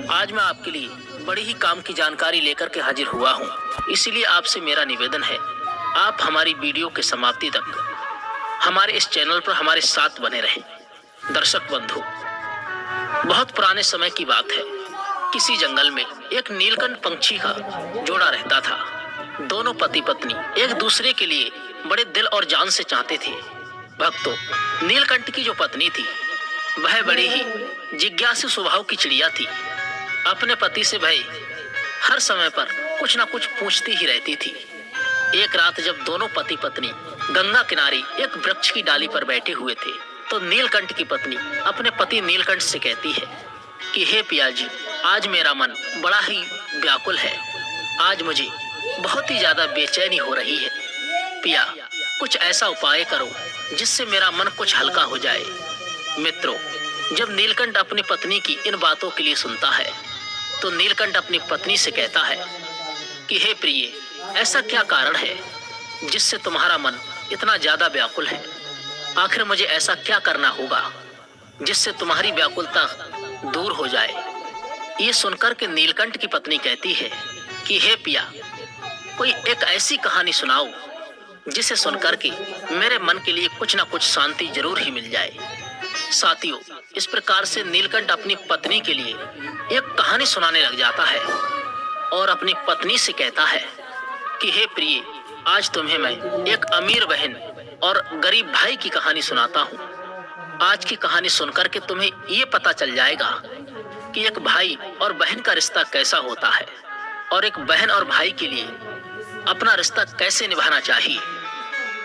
आज मैं आपके लिए बड़ी ही काम की जानकारी लेकर के हाजिर हुआ हूँ। इसीलिए आपसे मेरा निवेदन है, आप हमारी वीडियो के समाप्ति तक हमारे इस चैनल पर हमारे साथ बने रहें। दर्शक बंधु, बहुत पुराने समय की बात है। किसी जंगल में एक नीलकंठ पंछी का जोड़ा रहता था। दोनों पति पत्नी एक दूसरे के लिए बड़े दिल और जान से चाहते थे। भक्तों, नीलकंठ की जो पत्नी थी वह बड़ी ही जिज्ञासु स्वभाव की चिड़िया थी। अपने पति से वह हर समय पर कुछ ना कुछ पूछती ही रहती थी। एक रात जब दोनों पति पत्नी गंगा किनारे एक वृक्ष की डाली पर बैठे हुए थे, तो नीलकंठ की पत्नी अपने पति नीलकंठ से कहती है कि हे पिया जी, आज मेरा मन बड़ा ही व्याकुल है। आज मुझे बहुत ही ज्यादा बेचैनी हो रही है। पिया, कुछ ऐसा उपाय करो जिससे मेरा मन कुछ हल्का हो जाए। मित्रों, जब नीलकंठ अपनी पत्नी की इन बातों के लिए सुनता है, तो नीलकंठ अपनी पत्नी से कहता है कि हे प्रिय, ऐसा क्या कारण है जिससे तुम्हारा मन इतना ज्यादा व्याकुल है? आखिर मुझे ऐसा क्या करना होगा जिससे तुम्हारी व्याकुलता दूर हो जाए? ये सुनकर के नीलकंठ की पत्नी कहती है कि हे पिया, कोई एक ऐसी कहानी सुनाओ जिसे सुनकर के मेरे मन के लिए कुछ ना कुछ शांति जरूर ही मिल जाए। साथियों, इस प्रकार से नीलकंठ अपनी पत्नी के लिए एक कहानी सुनाने लग जाता है और अपनी पत्नी से कहता है कि हे प्रिय, आज तुम्हें मैं एक अमीर बहन और गरीब भाई की कहानी सुनाता हूँ। आज की कहानी सुनकर के तुम्हें ये पता चल जाएगा कि एक भाई और बहन का रिश्ता कैसा होता है और एक बहन और भाई के लिए अपना रिश्ता कैसे निभाना चाहिए।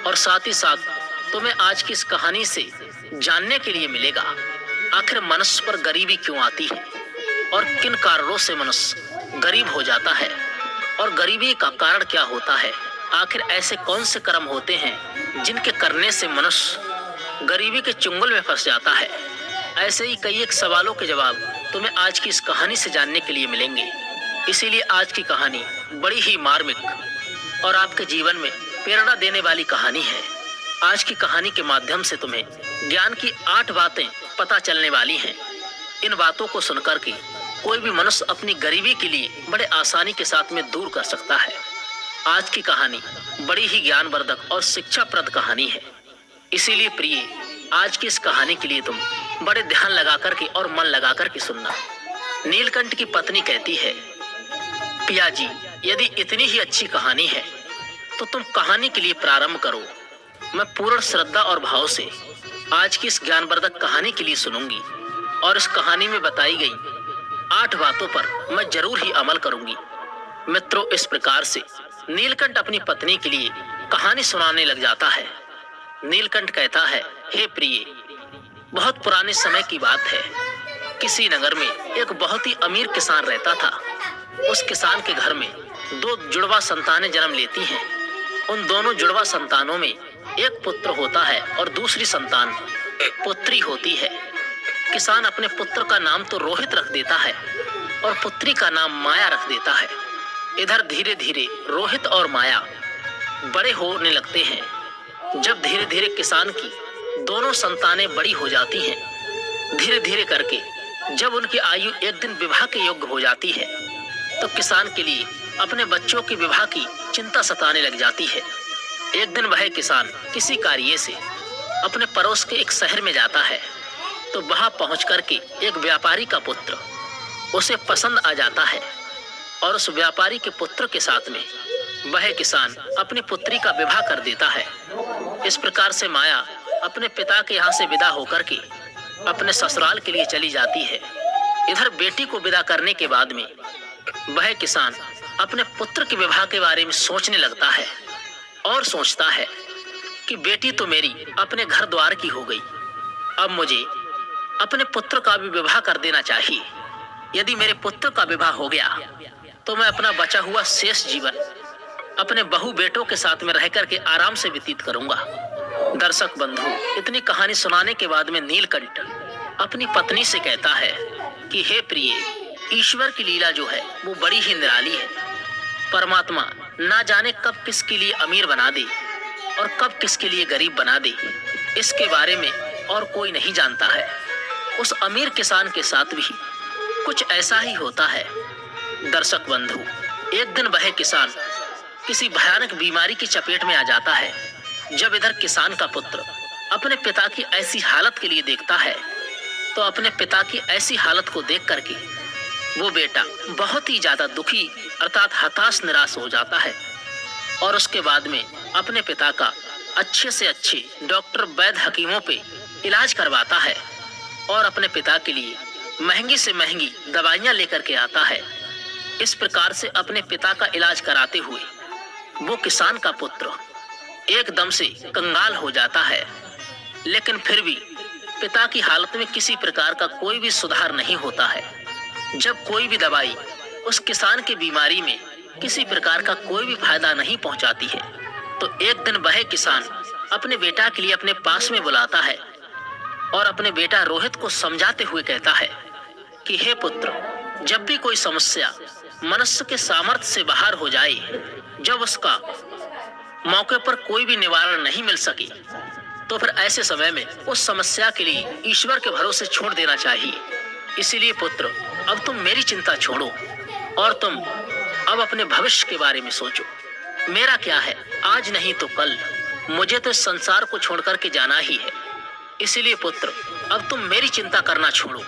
और साथ ही साथ तुम्हें आज की इस कहानी से जानने के लिए मिलेगा आखिर मनुष्य पर गरीबी क्यों आती है और किन कारणों से मनुष्य गरीब हो जाता है और गरीबी का कारण क्या होता है। आखिर ऐसे कौन से कर्म होते हैं जिनके करने से मनुष्य गरीबी के चुंगल में फंस जाता है। ऐसे ही कई एक सवालों के जवाब तुम्हें आज की इस कहानी से जानने के लिए मिलेंगे। इसीलिए आज की कहानी बड़ी ही मार्मिक और आपके जीवन में प्रेरणा देने वाली कहानी है। आज की कहानी के माध्यम से तुम्हें ज्ञान की 8 बातें पता चलने वाली हैं। इन बातों को सुनकर के कोई भी मनुष्य अपनी गरीबी के लिए बड़े आसानी के साथ में दूर कर सकता है। आज की कहानी बड़ी ही ज्ञानवर्धक और शिक्षाप्रद कहानी है। इसीलिए प्रिय, आज की इस कहानी के लिए तुम बड़े ध्यान लगा करके और मन लगा करके सुनना। नीलकंठ की पत्नी कहती है, पिया जी, यदि इतनी ही अच्छी कहानी है तो तुम कहानी के लिए प्रारंभ करो। मैं पूर्ण श्रद्धा और भाव से आज की इस ज्ञानवर्धक कहानी के लिए सुनूंगी और इस कहानी में बताई गई 8 बातों पर मैं जरूर ही अमल करूंगी। मित्रों, इस प्रकार से नीलकंठ अपनी पत्नी के लिए कहानी सुनाने लग जाता है। नीलकंठ कहता है, हे प्रिय, बहुत पुराने समय की बात है। किसी नगर में एक बहुत ही अमीर किसान रहता था। उस किसान के घर में 2 जुड़वा संतानें जन्म लेती हैं। उन दोनों जुड़वा संतानों में एक पुत्र होता है और दूसरी संतान पुत्री होती है। किसान अपने पुत्र का नाम तो रोहित रख देता है और पुत्री का नाम माया रख देता है। इधर धीरे धीरे रोहित और माया बड़े होने लगते हैं। जब धीरे धीरे किसान की दोनों संतानें बड़ी हो जाती हैं, धीरे धीरे करके जब उनकी आयु एक दिन विवाह के योग्य हो जाती है, तो किसान के लिए अपने बच्चों के विवाह की चिंता सताने लग जाती है। एक दिन वह किसान किसी कार्य से अपने पड़ोस के एक शहर में जाता है, तो वहां पहुंच करके एक व्यापारी का पुत्र उसे पसंद आ जाता है और उस व्यापारी के पुत्र के साथ में वह किसान अपनी पुत्री का विवाह कर देता है। इस प्रकार से माया अपने पिता के यहाँ से विदा होकर के अपने ससुराल के लिए चली जाती है। इधर बेटी को विदा करने के बाद में वह किसान अपने पुत्र के विवाह के बारे में सोचने लगता है और सोचता है कि बेटी तो मेरी अपने घर द्वार की हो गई, अब मुझे अपने पुत्र का भी विवाह कर देना चाहिए। यदि मेरे पुत्र का विवाह हो गया तो मैं अपना बचा हुआ शेष जीवन अपने बहू बेटों के साथ में रह करके आराम से व्यतीत करूंगा। दर्शक बंधु, इतनी कहानी सुनाने के बाद में नीलकंठ अपनी पत्नी से कहता है कि हे प्रिय, ईश्वर की लीला जो है वो बड़ी ही निराली है। परमात्मा ना जाने कब किसके लिए अमीर बना दे और कब किसके लिए गरीब बना दे, इसके बारे में और कोई नहीं जानता है। उस अमीर किसान के साथ भी कुछ ऐसा ही होता है दर्शक बंधु। एक दिन वह किसान किसी भयानक बीमारी की चपेट में आ जाता है। जब इधर किसान का पुत्र अपने पिता की ऐसी हालत के लिए देखता है तो अपने पिता की ऐसी हालत को देख करके वो बेटा बहुत ही ज्यादा दुखी अर्थात हताश निराश हो जाता है और उसके बाद में अपने पिता का अच्छे से अच्छे डॉक्टर वैद्य हकीमों पे इलाज करवाता है और अपने पिता के लिए महंगी से महंगी दवाइयां लेकर के आता है। इस प्रकार से अपने पिता का इलाज कराते हुए वो किसान का पुत्र एकदम से कंगाल हो जाता है, लेकिन फिर भी पिता की हालत में किसी प्रकार का कोई भी सुधार नहीं होता है। जब कोई भी दवाई उस किसान की बीमारी में किसी प्रकार का कोई भी फायदा नहीं पहुंचाती है तो एक दिन वह किसान अपने बेटा के लिए अपने पास में बुलाता है और अपने बेटा रोहित को समझाते हुए कहता है कि हे पुत्र, जब भी कोई समस्या मनुष्य के सामर्थ्य से बाहर हो जाए, जब उसका मौके पर कोई भी निवारण नहीं मिल सके तो फिर ऐसे समय में उस समस्या के लिए ईश्वर के भरोसे छोड़ देना चाहिए। इसीलिए पुत्र, अब तुम मेरी चिंता छोड़ो और तुम अब अपने भविष्य के बारे में सोचो। मेरा क्या है, आज नहीं तो कल मुझे तो इस संसार को छोड़ करके जाना ही है। इसीलिए पुत्र, अब तुम मेरी चिंता करना छोड़ो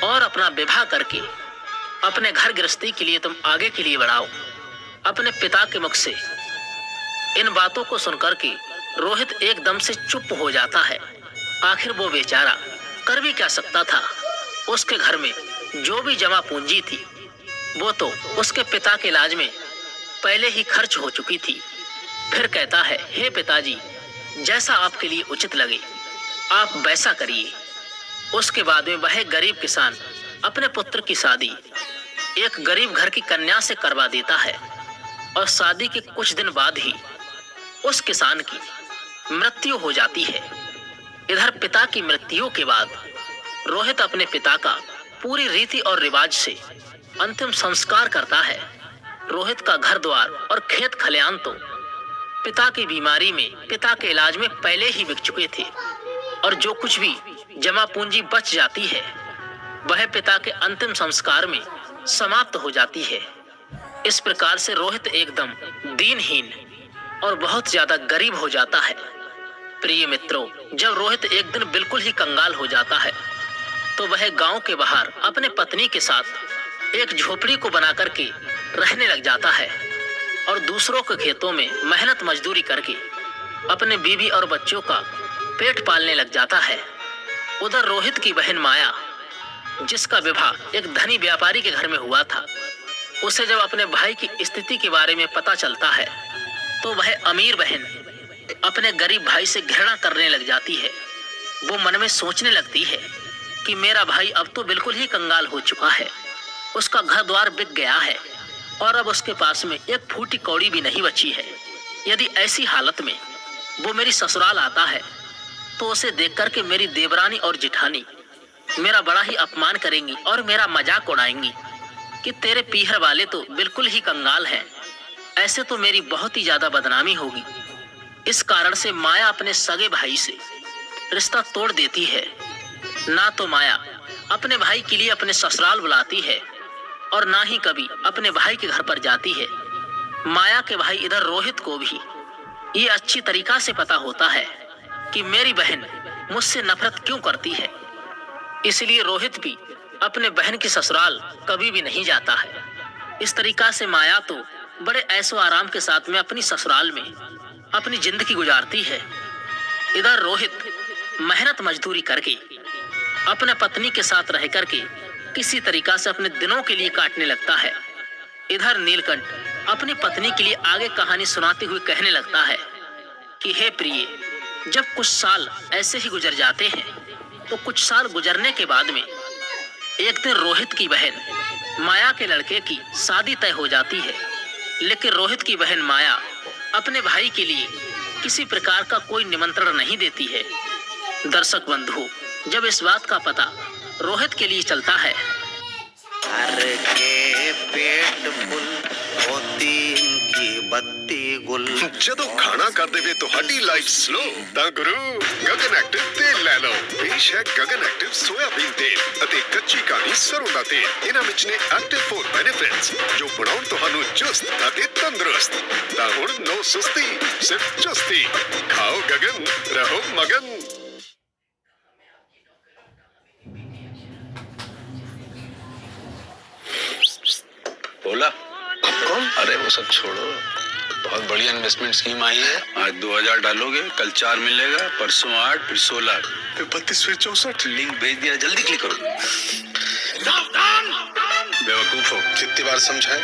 और अपना विवाह करके अपने घर गृहस्थी के लिए तुम आगे के लिए बढ़ाओ। अपने पिता के मुख से इन बातों को सुनकर के रोहित एकदम से चुप हो जाता है। आखिर वो बेचारा कर भी क्या सकता था। उसके घर में जो भी जमा पूंजी थी वो तो उसके पिता के इलाज में पहले ही खर्च हो चुकी थी। फिर कहता है, हे पिताजी, जैसा आपके लिए उचित लगे आप वैसा करिए। उसके बाद में वह गरीब किसान अपने पुत्र की शादी एक गरीब घर की कन्या से करवा देता है और शादी के कुछ दिन बाद ही उस किसान की मृत्यु हो जाती है। इधर पिता की मृत्यु के बाद रोहित अपने पिता का पूरी रीति और रिवाज से अंतिम संस्कार करता है। रोहित का घर द्वार और खेत खलियान तो पिता की बीमारी में, पिता के इलाज में पहले ही बिक चुके थे और जो कुछ भी जमा पूंजी बच जाती है वह पिता के अंतिम संस्कार में समाप्त हो जाती है। इस प्रकार से रोहित एकदम दीनहीन और बहुत ज्यादा गरीब हो जाता है। प्रिय मित्रों, जब रोहित एक दिन बिल्कुल ही कंगाल हो जाता है तो वह गांव के बाहर अपने पत्नी के साथ एक झोपड़ी को बना करके रहने लग जाता है और दूसरों के खेतों में मेहनत मजदूरी करके अपने बीवी और बच्चों का पेट पालने लग जाता है। उधर रोहित की बहन माया, जिसका विवाह एक धनी व्यापारी के घर में हुआ था, उसे जब अपने भाई की स्थिति के बारे में पता चलता है तो वह अमीर बहन अपने गरीब भाई से घृणा करने लग जाती है। वो मन में सोचने लगती है कि मेरा भाई अब तो बिल्कुल ही कंगाल हो चुका है, उसका घर द्वार बिक गया है और अब उसके पास में एक फूटी कौड़ी भी नहीं बची है। यदि ऐसी हालत में वो मेरी ससुराल आता है तो उसे देख करके मेरी देवरानी और जिठानी मेरा बड़ा ही अपमान करेंगी और मेरा मजाक उड़ाएंगी कि तेरे पीहर वाले तो बिल्कुल ही कंगाल हैं। ऐसे तो मेरी बहुत ही ज्यादा बदनामी होगी। इस कारण से माया अपने सगे भाई से रिश्ता तोड़ देती है। ना तो माया अपने भाई के लिए अपने ससुराल बुलाती है और ना ही कभी अपने भाई के घर पर जाती है। माया के भाई इधर रोहित को भी ये अच्छी तरीका से पता होता है कि मेरी बहन मुझसे नफरत क्यों करती है, इसलिए रोहित भी अपने बहन की ससुराल कभी भी नहीं जाता है। इस तरीका से माया तो बड़े ऐशो आराम के साथ में अपनी ससुराल में अपनी जिंदगी गुजारती है। इधर रोहित मेहनत मजदूरी करके अपने पत्नी के साथ रह करके किसी तरीका से अपने दिनों के लिए काटने लगता है। इधर नीलकंठ अपनी पत्नी के लिए आगे कहानी सुनाते हुए कहने लगता है कि हे प्रिय, जब कुछ साल ऐसे ही गुजर जाते हैं तो कुछ साल गुजरने के बाद में एक दिन रोहित की बहन माया के लड़के की शादी तय हो जाती है। लेकिन रोहित की बहन माया अपने भाई के लिए किसी प्रकार का कोई निमंत्रण नहीं देती है। दर्शक बंधु, जब इस बात का पता रोहित के लिए चलता है, हर के पेट फुल होती इनकी ਬੱਤੀ ਗੁੱਲ। ਜਦੋਂ ਖਾਣਾ ਕਰ ਦੇਵੇ ਤੁਹਾਡੀ ਲਾਈਫ ਸਲੋ ਤਾਂ ਗੁਰੂ ਗਗਨ ਐਕਟਿਵ ਤੇਲ ਲੈ ਲਓ। ਪੇਸ਼ ਹੈ ਗਗਨ ਐਕਟਿਵ ਸੋਇਆਬੀਨ ਤੇਲ ਅਤੇ ਕੱਚੀ ਕਾਲੀ ਸਰੋਂ ਦਾ ਤੇਲ। ਇਹਨਾਂ ਵਿੱਚ ਨੇ ਐਕਟਿਵ 4 ਬੈਨੀਫਿਟਸ ਜੋ ਬਣਾਉਣ ਤੁਹਾਨੂੰ ਚੁਸਤ ਅਤੇ ਤੰਦਰੁਸਤ। ਤਾਂ ਹੁਣ ਨੋ ਸੁਸਤੀ, ਸਿਰਫ ਚੁਸਤੀ। ਖਾਓ ਗਗਨ, ਰਹੋ ਮਗਨ। बोला कौन? अरे वो सब छोड़ो, बहुत बढ़िया इन्वेस्टमेंट स्कीम आई है। आज 2000 डालोगे, कल 4 मिलेगा, परसों 8, फिर 16, फिर 32, फिर 64। लिंक भेज दिया, जल्दी क्लिक करो। बेवकूफ हो, कितनी बार समझाए?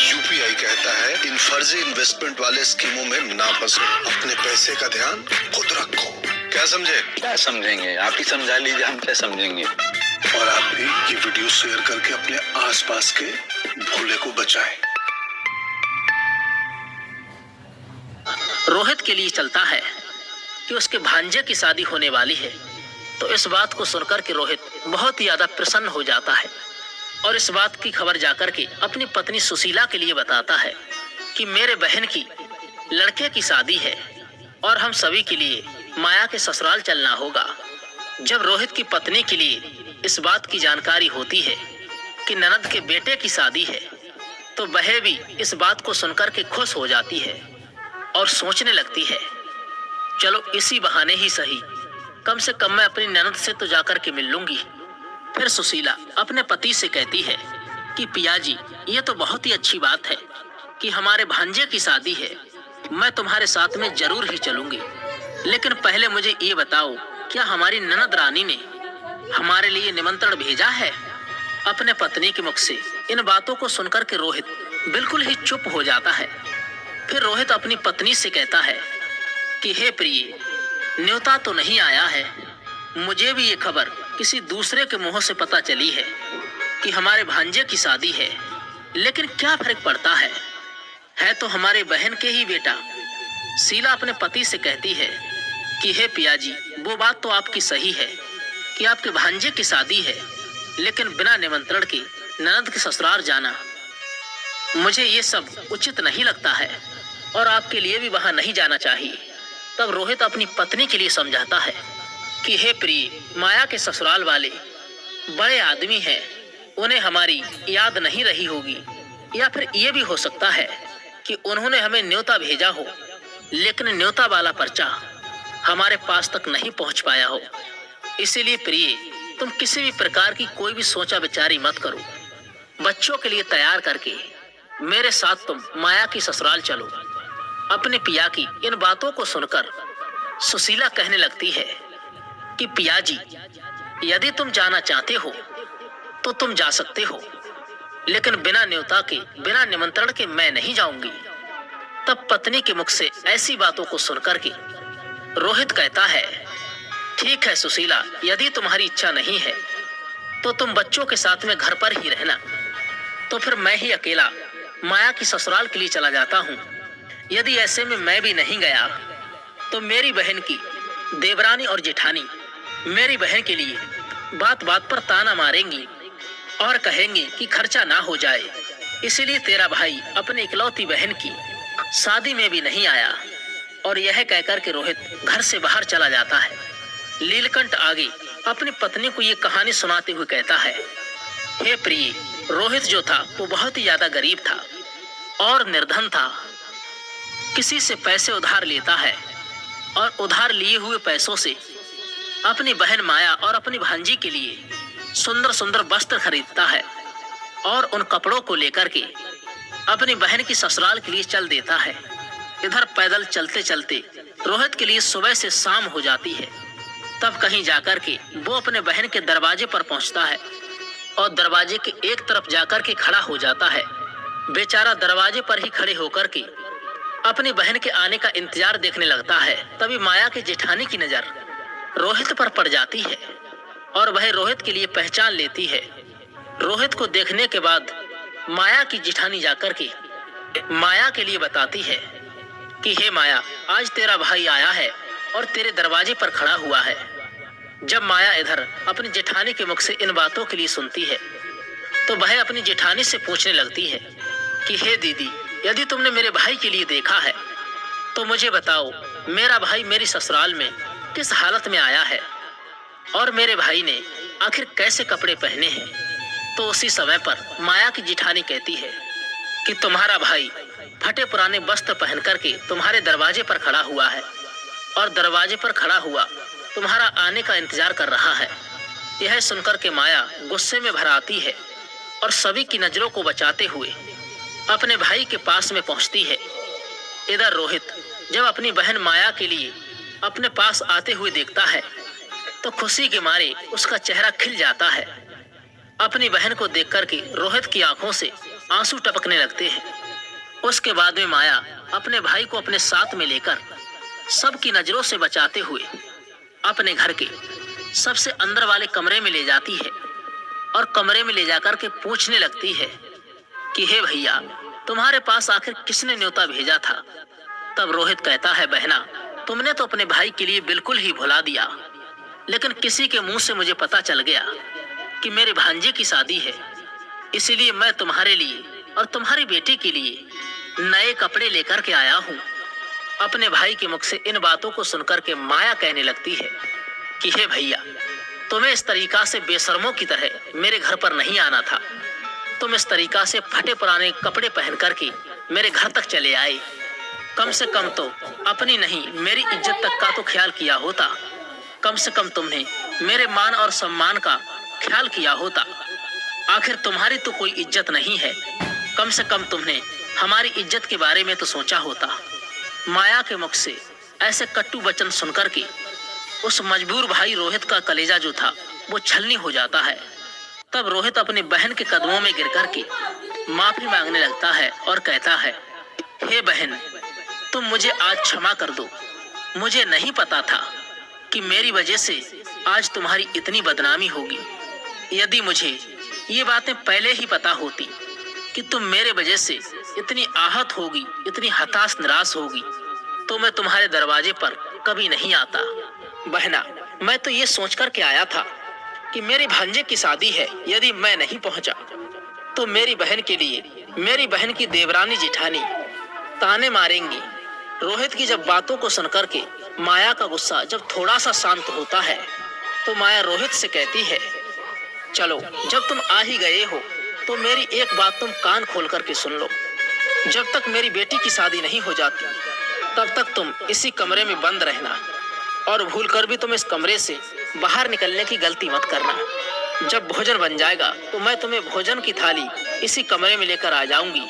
यूपीआई कहता है इन फर्जी इन्वेस्टमेंट वाले स्कीमों में ना फंसो, अपने पैसे का ध्यान खुद रखो। क्या समझे? क्या समझेंगे, आप ही समझा लीजिए, हम क्या समझेंगे। और आप भी ये वीडियो शेयर करके अपने आसपास के भोले को बचाएं। रोहित के लिए चलता है कि उसके भांजे की शादी होने वाली है। तो इस बात को सुनकर के रोहित बहुत ही ज्यादा प्रसन्न हो जाता है और इस बात की खबर जाकर के अपनी पत्नी सुशीला के लिए बताता है कि मेरे बहन की लड़के की शादी है और हम सभी के लिए माया के ससुराल चलना होगा। जब रोहित की पत्नी के लिए इस बात की जानकारी होती है कि ननद के बेटे की शादी है तो वह भी इस बात को सुनकर के खुश हो जाती है और सोचने लगती है, चलो इसी बहाने ही सही, कम से कम मैं अपनी ननद से तो जाकर के मिल लूंगी। फिर सुशीला अपने पति से कहती है कि पिया जी, ये तो बहुत ही अच्छी बात है कि हमारे भांजे की शादी है, मैं तुम्हारे साथ में जरूर ही चलूंगी। लेकिन पहले मुझे ये बताओ, क्या हमारी ननद रानी ने हमारे लिए निमंत्रण भेजा है? अपने पत्नी के मुख से इन बातों को सुनकर के रोहित बिल्कुल ही चुप हो जाता है। फिर रोहित अपनी पत्नी से कहता है कि हे प्रिय, न्योता तो नहीं आया है, मुझे भी ये खबर किसी दूसरे के मुंह से पता चली है कि हमारे भांजे की शादी है, लेकिन क्या फर्क पड़ता है तो हमारे बहन के ही बेटा। शीला अपने पति से कहती है कि हे पिया जी, वो बात तो आपकी सही है कि आपके भांजे की शादी है, लेकिन बिना निमंत्रण के ननद के ससुराल जाना मुझे ये सब उचित नहीं लगता है और आपके लिए भी वहां नहीं जाना चाहिए। तब रोहित अपनी पत्नी के लिए समझाता है कि हे प्रिय, माया के ससुराल वाले बड़े आदमी हैं, उन्हें हमारी याद नहीं रही होगी, या फिर ये भी हो सकता है कि उन्होंने हमें न्योता भेजा हो, लेकिन न्योता वाला पर्चा हमारे पास तक नहीं पहुंच पाया हो। इसीलिए प्रिय, तुम किसी भी प्रकार की कोई भी सोचा विचारी मत करो, बच्चों के लिए तैयार करके मेरे साथ तुम माया की ससुराल चलो। अपने पिया की इन बातों को सुनकर सुशीला कहने लगती है कि पिया जी, यदि तुम जाना चाहते हो तो तुम जा सकते हो, लेकिन बिना न्योता के, बिना निमंत्रण के मैं नहीं जाऊंगी। तब पत्नी के मुख से ऐसी बातों को सुनकर के रोहित कहता है, ठीक है सुशीला, यदि तुम्हारी इच्छा नहीं है तो तुम बच्चों के साथ में घर पर ही रहना। तो फिर मैं ही अकेला माया की ससुराल के लिए चला जाता हूँ। यदि ऐसे में मैं भी नहीं गया तो मेरी बहन की देवरानी और जेठानी मेरी बहन के लिए बात बात पर ताना मारेंगी और कहेंगे कि खर्चा ना हो जाए। इसीलिए तेरा भाई अपनी इकलौती बहन की शादी में भी नहीं आया। और यह कहकर के रोहित घर से बाहर चला जाता है। नीलकंठ आगे अपनी पत्नी को ये कहानी सुनाते हुए कहता है, हे प्रिय, रोहित जो था वो बहुत ही ज्यादा गरीब था और निर्धन था। किसी से पैसे उधार लेता है और उधार लिए हुए पैसों से अपनी बहन माया और अपनी भांजी के लिए सुंदर सुंदर वस्त्र खरीदता है और उन कपड़ों को लेकर के अपनी बहन की ससुराल के लिए चल देता है। इधर पैदल चलते चलते रोहित के लिए सुबह से शाम हो जाती है। तब कहीं जाकर के वो अपने बहन के दरवाजे पर पहुंचता है और दरवाजे के एक तरफ जाकर के खड़ा हो जाता है। बेचारा दरवाजे पर ही खड़े होकर के अपनी बहन के आने का इंतजार देखने लगता है। तभी माया की जेठानी की नजर रोहित पर पड़ जाती है और वह रोहित के लिए पहचान लेती है। रोहित को देखने के बाद माया की जेठानी जाकर के माया के लिए बताती है कि हे माया, आज तेरा भाई आया है और तेरे दरवाजे पर खड़ा हुआ है। जब माया इधर अपनी जेठानी के मुख से इन बातों के लिए सुनती है तो वह अपनी जेठानी से पूछने लगती है कि हे दीदी, यदि तुमने मेरे भाई के लिए देखा है तो मुझे बताओ, मेरा भाई मेरी ससुराल में किस हालत में आया है और मेरे भाई ने आखिर कैसे कपड़े पहने हैं। तो उसी समय पर माया की जिठानी कहती है कि तुम्हारा भाई फटे पुराने वस्त्र पहन करके तुम्हारे दरवाजे पर खड़ा हुआ है और दरवाजे पर खड़ा हुआ तुम्हारा आने का इंतजार कर रहा है। यह सुनकर के माया गुस्से में भर आती है और सभी की नजरों को बचाते हुए अपने भाई के पास में पहुंचती है। इधर रोहित जब अपनी बहन माया के लिए अपने पास आते हुए देखता है तो खुशी के मारे उसका चेहरा खिल जाता है। अपनी बहन को देख करके रोहित की आंखों से आंसू टपकने लगते हैं। उसके बाद में माया अपने भाई को अपने साथ में लेकर सबकी नजरों से बचाते हुए अपने घर के सबसे अंदर वाले कमरे में ले जाती है और कमरे में ले जाकर के पूछने लगती है कि हे भैया, तुम्हारे पास आखिर किसने न्योता भेजा था। तब रोहित कहता है, बहना, तुमने तो अपने भाई के लिए बिल्कुल ही भुला दिया, लेकिन किसी के मुंह से मुझे पता चल गया कि मेरे भांजे की शादी है, इसीलिए मैं तुम्हारे लिए और तुम्हारी बेटी के लिए नए कपड़े लेकर के आया हूँ। अपने भाई के मुख से इन बातों को सुनकर के माया कहने लगती है कि हे भैया, तुम्हें इस तरीका से बेशर्मों की तरह मेरे घर पर नहीं आना था। तुम इस तरीका से फटे पुराने कपड़े पहन करके मेरे घर तक चले आए। कम से कम तो अपनी नहीं, मेरी इज्जत तक का तो ख्याल किया होता। कम से कम तुमने मेरे मान और सम्मान का ख्याल किया होता। आखिर तुम्हारी तो कोई इज्जत नहीं है, कम से कम तुमने हमारी इज्जत के बारे में तो सोचा होता। माया के मुख से ऐसे कट्टू वचन सुनकर के उस मजबूर भाई रोहित का कलेजा जो था वो छलनी हो जाता है। तब रोहित अपनी बहन के कदमों में गिर कर के माफी मांगने लगता है और कहता है, हे बहन, तुम मुझे आज क्षमा कर दो। मुझे नहीं पता था कि मेरी वजह से आज तुम्हारी इतनी बदनामी होगी। यदि मुझे ये बातें पहले ही पता होती कि तुम मेरे वजह से इतनी आहत होगी, इतनी हताश निराश होगी, तो मैं तुम्हारे दरवाजे पर कभी नहीं आता। बहना, मैं तो ये सोच कर के आया था कि मेरे भांजे की शादी है, यदि मैं नहीं पहुंचा तो मेरी बहन के लिए मेरी बहन की देवरानी जिठानी ताने मारेंगी। रोहित की जब बातों को सुनकर के माया का गुस्सा जब थोड़ा सा शांत होता है तो माया रोहित से कहती है, चलो, जब तुम आ ही गए हो तो मेरी एक बात तुम कान खोल करके सुन लो। जब तक मेरी बेटी की शादी नहीं हो जाती तब तक तुम इसी कमरे में बंद रहना और भूल कर भी तुम इस कमरे से बाहर निकलने की गलती मत करना। जब भोजन बन जाएगा तो मैं तुम्हें भोजन की थाली इसी कमरे में लेकर आ जाऊंगी।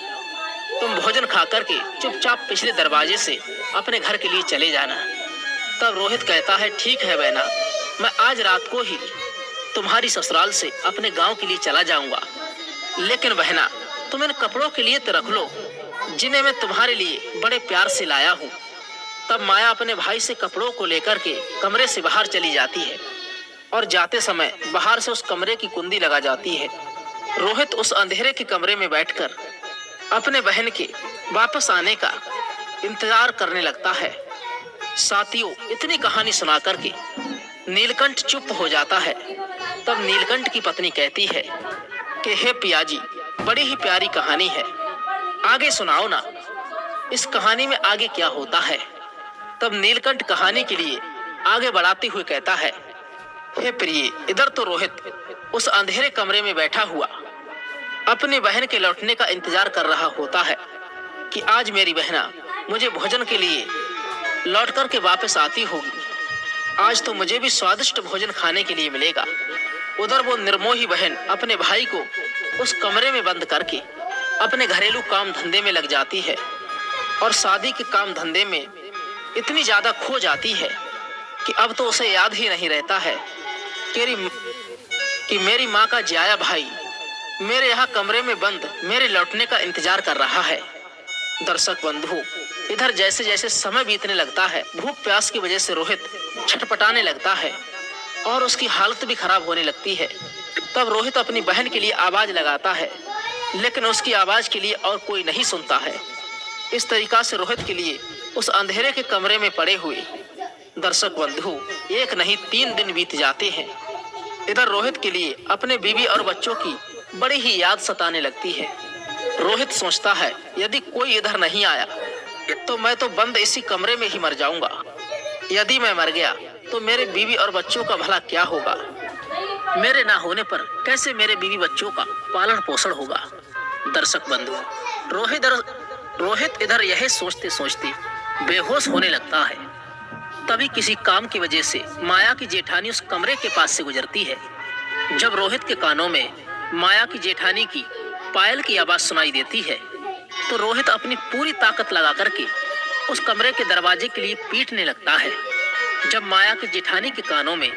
तुम भोजन खा करके चुपचाप पिछले दरवाजे से अपने घर के लिए चले जाना। तब रोहित कहता है, ठीक है बहना, मैं आज रात को ही तुम्हारी ससुराल से अपने गांव के लिए चला जाऊंगा। लेकिन बहना, तुम इन कपड़ों के लिए तो रख लो जिन्हें मैं तुम्हारे लिए बड़े प्यार से लाया हूँ। तब माया अपने भाई से कपड़ों को लेकर के कमरे से बाहर चली जाती है और जाते समय बाहर से उस कमरे की कुंडी लगा जाती है। रोहित उस अंधेरे के कमरे में बैठकर अपने बहन के वापस आने का इंतजार करने लगता है। साथियों, इतनी कहानी सुना करके नीलकंठ चुप हो जाता है। तब नीलकंठ की पत्नी कहती है कि हे पियाजी, बड़ी ही प्यारी कहानी है, आगे सुनाओ ना, इस कहानी में आगे क्या होता है। तब नीलकंठ कहानी के लिए आगे बढ़ाते हुए कहता है, हे प्रिय, इधर तो रोहित उस अंधेरे कमरे में बैठा हुआ अपनी बहन के लौटने का इंतजार कर रहा होता है कि आज मेरी बहना मुझे भोजन के लिए लौट कर के वापस आती होगी। आज तो मुझे भी स्वादिष्ट भोजन खाने के लिए मिलेगा। उधर वो निर्मोही बहन अपने भाई को उस कमरे में बंद करके अपने घरेलू काम धंधे में लग जाती है और शादी के काम धंधे में इतनी ज्यादा खो जाती है कि अब तो उसे याद ही नहीं रहता है कि मेरी माँ का जियाया भाई मेरे यहाँ कमरे में बंद मेरे लौटने का इंतजार कर रहा है। दर्शक बंधु, इधर जैसे जैसे समय बीतने लगता है, भूख प्यास की वजह से रोहित छटपटाने लगता है और उसकी हालत भी खराब होने लगती है। तब रोहित अपनी बहन के लिए आवाज लगाता है, लेकिन उसकी आवाज के लिए और कोई नहीं सुनता है। इस तरीका से रोहित के लिए उस अंधेरे के कमरे में पड़े हुए दर्शक बंधु 1 नहीं 3 दिन बीत जाते हैं। इधर रोहित के लिए अपने बीवी और बच्चों की बड़ी ही याद सताने लगती है। रोहित सोचता है यदि कोई इधर नहीं आया तो मैं तो बंद इसी कमरे में ही मर जाऊंगा। यदि मैं मर गया तो मेरे बीवी और बच्चों का भला क्या होगा? मेरे ना होने पर कैसे मेरे बीवी बच्चों का पालन पोषण होगा? दर्शक बंधु, रोहित इधर यह सोचते सोचते बेहोश होने लगता है। तभी किसी काम की वजह से माया की जेठानी उस कमरे के पास से गुजरती है। जब रोहित के कानों में माया की जेठानी की पायल की आवाज सुनाई देती है तो रोहित अपनी पूरी ताकत लगा करके उस कमरे के दरवाजे के लिए पीटने लगता है। जब माया की जेठानी के कानों में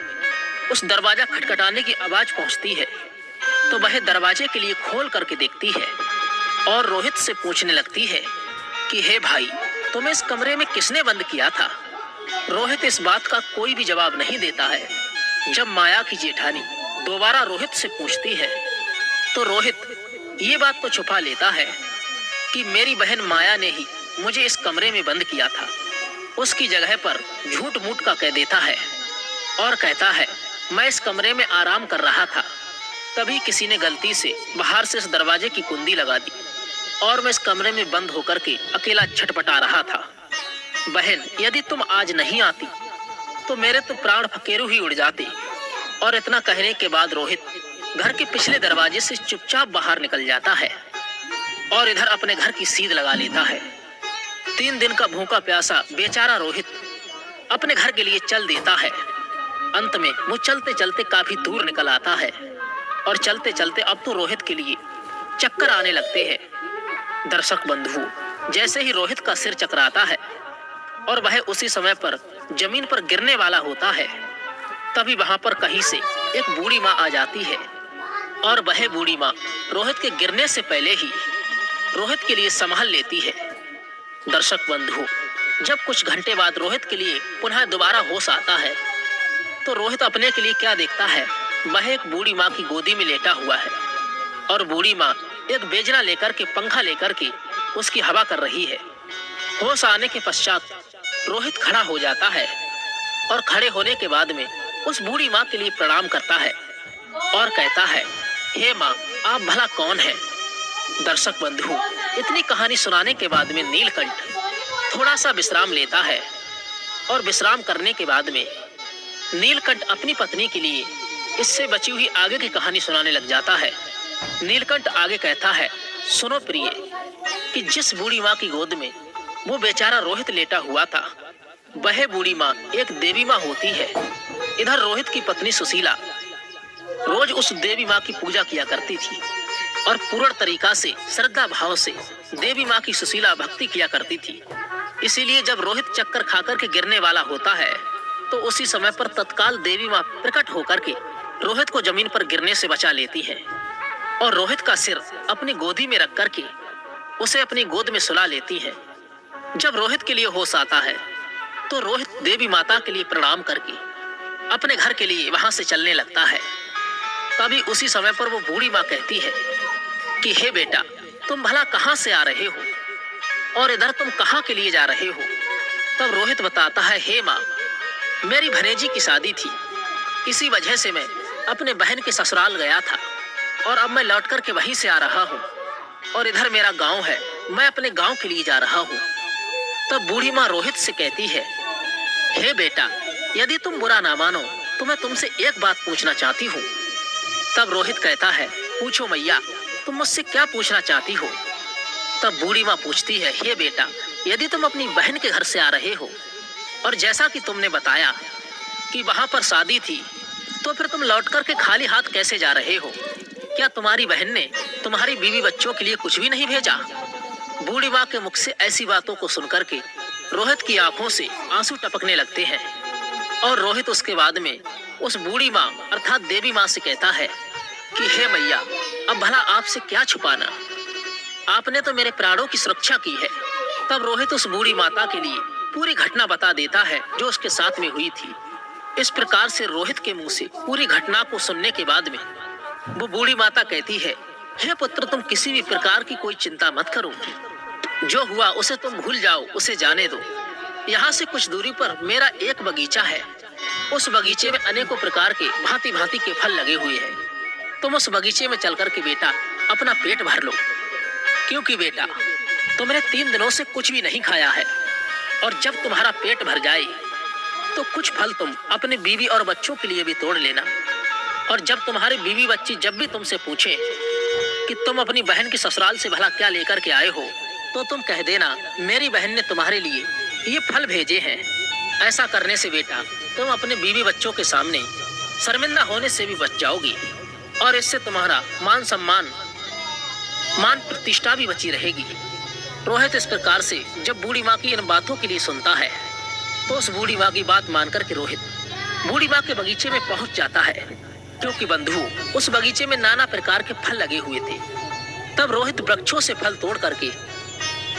उस दरवाजा खटखटाने की आवाज पहुंचती है तो वह दरवाजे के लिए खोल करके देखती है और रोहित से पूछने लगती है कि हे भाई, तुम्हें इस कमरे में किसने बंद किया था? रोहित इस बात का कोई भी जवाब नहीं देता है। जब माया की जेठानी दोबारा रोहित से पूछती है तो रोहित ये बात तो छुपा लेता है कि मेरी बहन माया ने ही मुझे इस कमरे में बंद किया था। उसकी जगह पर झूठ मूठ का कह देता है और कहता है मैं इस कमरे में आराम कर रहा था, तभी किसी ने गलती से बाहर से इस दरवाजे की कुंडी लगा दी और मैं इस कमरे में बंद होकर के अकेला छटपटा रहा था। बहन, यदि तुम आज नहीं आती तो मेरे तो प्राण फकेरू ही उड़ जाते। और इतना कहने के बाद रोहित घर के पिछले दरवाजे से चुपचाप बाहर निकल जाता है और इधर अपने घर की सीध लगा लेता है। 3 दिन का भूखा प्यासा बेचारा रोहित अपने घर के लिए चल देता है। अंत में वो चलते चलते काफी दूर निकल आता है और चलते चलते अब तो रोहित के लिए चक्कर आने लगते हैं। दर्शक बंधु, जैसे ही रोहित का सिर चकराता है और वह उसी समय पर जमीन पर गिरने वाला होता है, तभी वहां पर कहीं से एक बूढ़ी माँ आ जाती है और वह बूढ़ी माँ रोहित के गिरने से पहले ही रोहित के लिए संभाल लेती है। दर्शक बंधु, जब कुछ घंटे बाद रोहित के लिए पुनः दोबारा होश आता है तो रोहित अपने के लिए क्या देखता है, वह एक बूढ़ी माँ की गोदी में लेटा हुआ है और बूढ़ी माँ एक बेजना लेकर के पंखा लेकर के उसकी हवा कर रही है। होश आने के पश्चात रोहित खड़ा हो जाता है और खड़े होने के बाद में उस बूढ़ी माँ के लिए प्रणाम करता है और कहता है, हे माँ, आप भला कौन है? दर्शक बंधु, इतनी कहानी सुनाने के बाद में नीलकंठ थोड़ा सा विश्राम लेता है और विश्राम करने के बाद में नीलकंठ अपनी पत्नी के लिए इससे बची हुई आगे की कहानी सुनाने लग जाता है। नीलकंठ आगे कहता है, सुनो प्रिय, कि जिस बूढ़ी माँ की गोद में वो बेचारा रोहित लेटा हुआ था, वह बूढ़ी माँ एक देवी माँ होती है। इधर रोहित की पत्नी सुशीला रोज उस देवी माँ की पूजा किया करती थी और पूर्ण तरीका से श्रद्धा भाव से देवी माँ की सुशीला भक्ति किया करती थी। इसीलिए जब रोहित चक्कर खाकर के गिरने वाला होता है तो उसी समय पर तत्काल देवी माँ प्रकट होकर के रोहित को जमीन पर गिरने से बचा लेती है और रोहित का सिर अपनी गोदी में रख करके उसे अपनी गोद में सुला लेती है। जब रोहित के लिए होश आता है तो रोहित देवी माता के लिए प्रणाम करके अपने घर के लिए वहां से चलने लगता है। तभी उसी समय पर वो बूढ़ी माँ कहती है कि हे बेटा, तुम भला कहाँ से आ रहे हो और इधर तुम कहाँ के लिए जा रहे हो? तब रोहित बताता है, हे माँ, मेरी भनेजी की शादी थी, इसी वजह से मैं अपने बहन के ससुराल गया था और अब मैं लौट कर के वहीं से आ रहा हूँ और इधर मेरा गांव है, मैं अपने गांव के लिए जा रहा हूँ। तब बूढ़ी माँ रोहित से कहती है, हे बेटा, यदि तुम बुरा ना मानो तो मैं तुमसे एक बात पूछना चाहती हूँ। तब रोहित कहता है, पूछो मैया, तुम मुझसे क्या पूछना चाहती हो? तब बूढ़ी माँ पूछती है, हे बेटा, यदि तुम अपनी बहन के घर से आ रहे हो और जैसा कि तुमने बताया कि वहां पर शादी थी, तो फिर तुम लौट कर के खाली हाथ कैसे जा रहे हो? क्या तुम्हारी बहन ने तुम्हारी बीवी बच्चों के लिए कुछ भी नहीं भेजा? बूढ़ी माँ के मुख से ऐसी बातों को सुनकर के रोहित की आंखों से आंसू टपकने लगते हैं और रोहित उसके बाद में उस बूढ़ी माँ अर्थात देवी माँ से कहता है कि हे मैया, अब भला आपसे क्या छुपाना, आपने तो मेरे प्राणों की सुरक्षा की है। तब रोहित उस बूढ़ी माता के लिए पूरी घटना बता देता है जो उसके साथ में हुई थी। इस प्रकार से रोहित के मुंह से पूरी घटना को सुनने के बाद में वो बूढ़ी माता कहती है, हे पुत्र, तुम किसी भी प्रकार की कोई चिंता मत करो, जो हुआ उसे तुम भूल जाओ, उसे जाने दो। यहाँ से कुछ दूरी पर मेरा एक बगीचा है, उस बगीचे में अनेकों प्रकार के भांति भांति के फल लगे हुए हैं। तुम उस बगीचे में चल कर के बेटा अपना पेट भर लो। क्योंकि बेटा तुमने 3 दिनों से कुछ भी नहीं खाया है, और जब तुम्हारा पेट भर जाए तो कुछ फल तुम अपने बीवी और बच्चों के लिए भी तोड़ लेना। और जब तुम्हारे बीवी बच्ची जब भी तुमसे पूछे कि तुम अपनी बहन की ससुराल से भला क्या लेकर के आए हो, तो तुम कह देना मेरी बहन ने तुम्हारे लिए ये फल भेजे हैं। ऐसा करने से बेटा तुम अपने बीवी बच्चों के सामने शर्मिंदा होने से भी बच जाओगी, और इससे तुम्हारा मान सम्मान मान प्रतिष्ठा भी बची रहेगी। रोहित इस प्रकार से जब बूढ़ी माँ की इन बातों के लिए सुनता है तो उस बूढ़ी माँ की बात मानकर के रोहित बूढ़ी माँ के बगीचे में पहुंच जाता है, क्योंकि बंधु उस बगीचे में नाना प्रकार के फल लगे हुए थे। तब रोहित वृक्षों से फल तोड़ करके